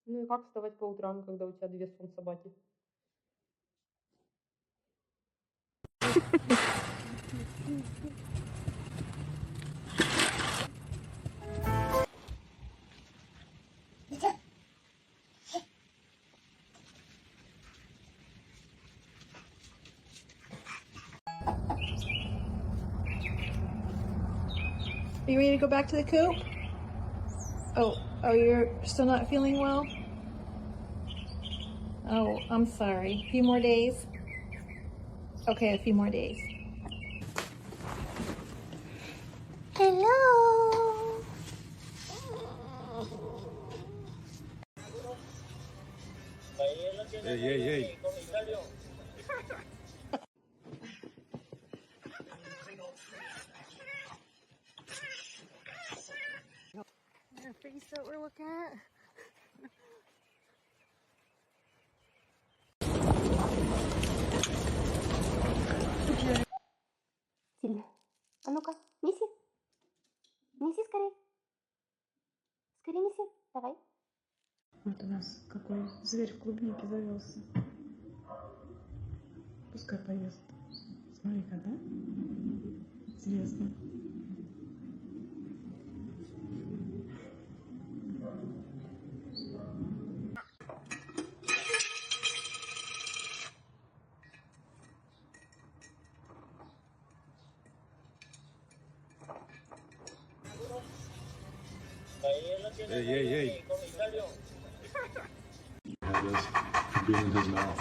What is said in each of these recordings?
Ну и как вставать по утрам, когда у тебя 2 собаки? Are you ready to go back to the coop? Oh, you're still not feeling well? Oh, I'm sorry. A few more days? Okay, a few more days. Hello. Ey, ey, ey. The face that we're looking at. Сильно. А ну-ка, неси. Неси скорее. Скорее неси. Давай. Вот у нас какой зверь в клубнике завелся. Пускай поест. Смотри-ка, да? Интересно. Ey, ey, ey. Had this being in his mouth.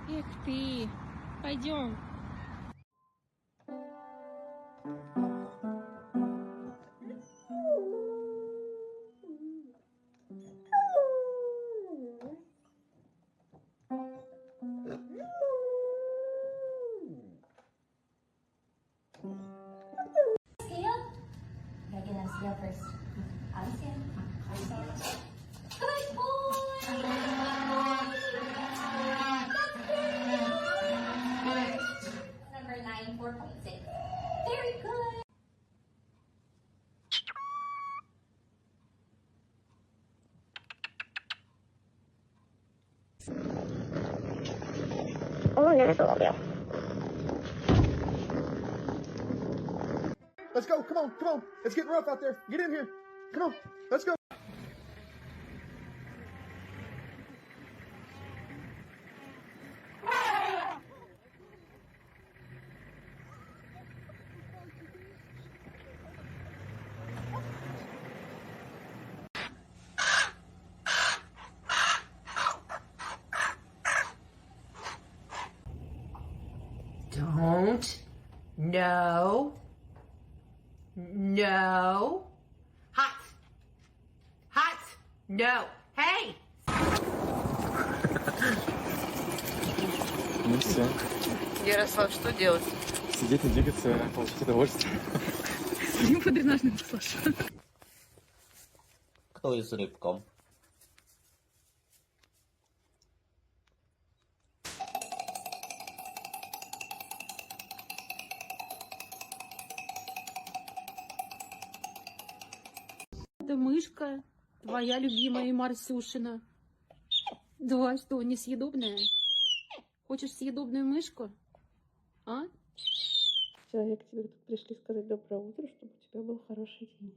Эх ты, пойдем. Scale? Gotta get on scale first. On scale. On scale. Good boy! Number 9, 4.6. Very good. Let's go. Come on. Come on. It's getting rough out there. Get in here. Come on. Let's go. Don't. No. No. Hot. Hot. No. Hey! Ну все. Ярослав, что делать? Сидеть и двигаться, получить удовольствие. Сидим по дренажному массажу. Кто из рыбком? Это мышка, твоя любимая Марсюшина. Да, что, несъедобная? Хочешь съедобную мышку? А? Человек, тебе тут пришли сказать доброе утро, чтобы у тебя был хороший день.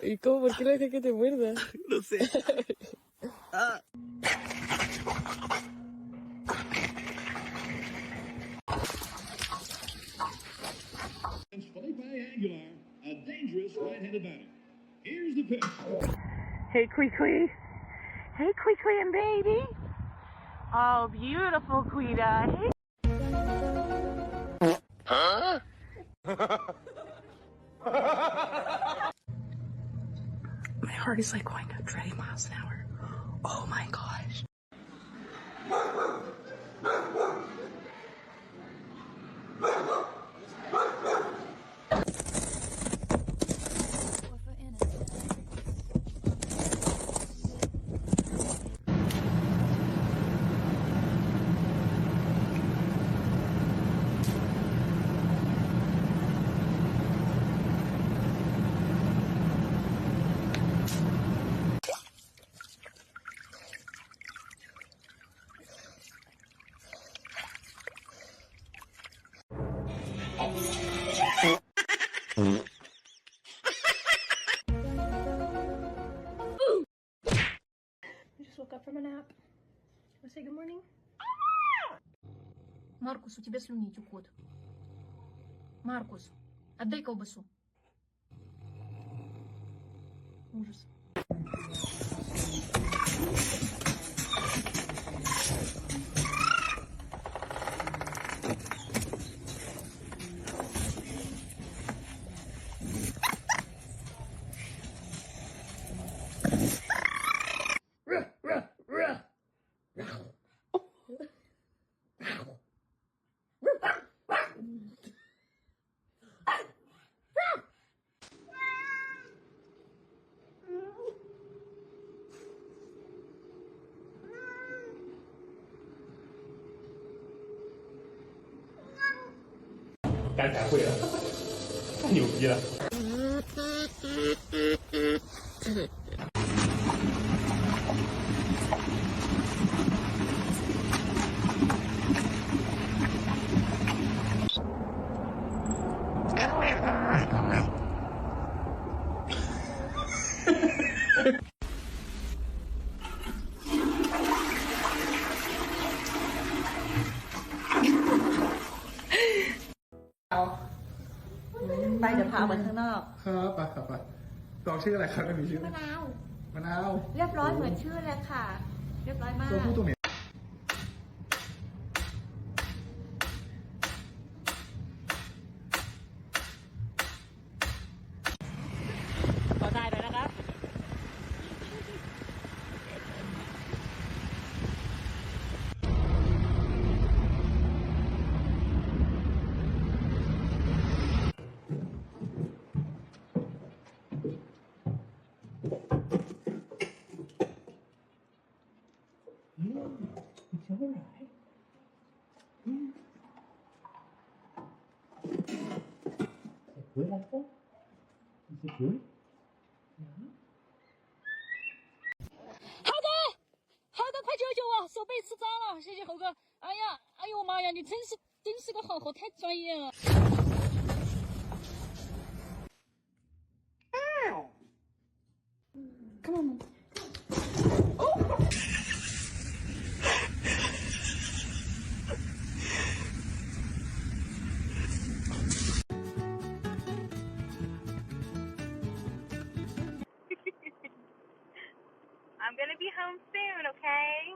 ¿Y cómo? ¿Por qué le dejas que te muerda? No sé. Felipe Aguilar, a dangerous right-handed batter. Here's the pitch. Hey, Kwee. Hey, Kwee and baby. Oh, beautiful Quita. Hey. Huh? My heart is like going at 20 miles an hour. Oh my gosh. I just woke up from a nap. Wanna say good morning? Маркус, у тебя слюни текут. Маркус, отдай колбасу. Ужас.干才会了，太牛逼了！ไปเดี๋ยวพาไปข้างนอก ครับไปครับไปน้องชื่ออะไรครับไม่มีชื่อ มะนาว มะนาว เรียบร้อยเหมือนชื่อเลยค่ะ เรียบร้อยมาก ตัวผู้ตัวเมีย ขอถ่ายไปนะครับ 浩哥，快救救我，手被刺扎了！谢谢猴哥。哎呀，哎呦妈呀，你真是个好猴，太专业了。Come on. I'm gonna be home soon, okay?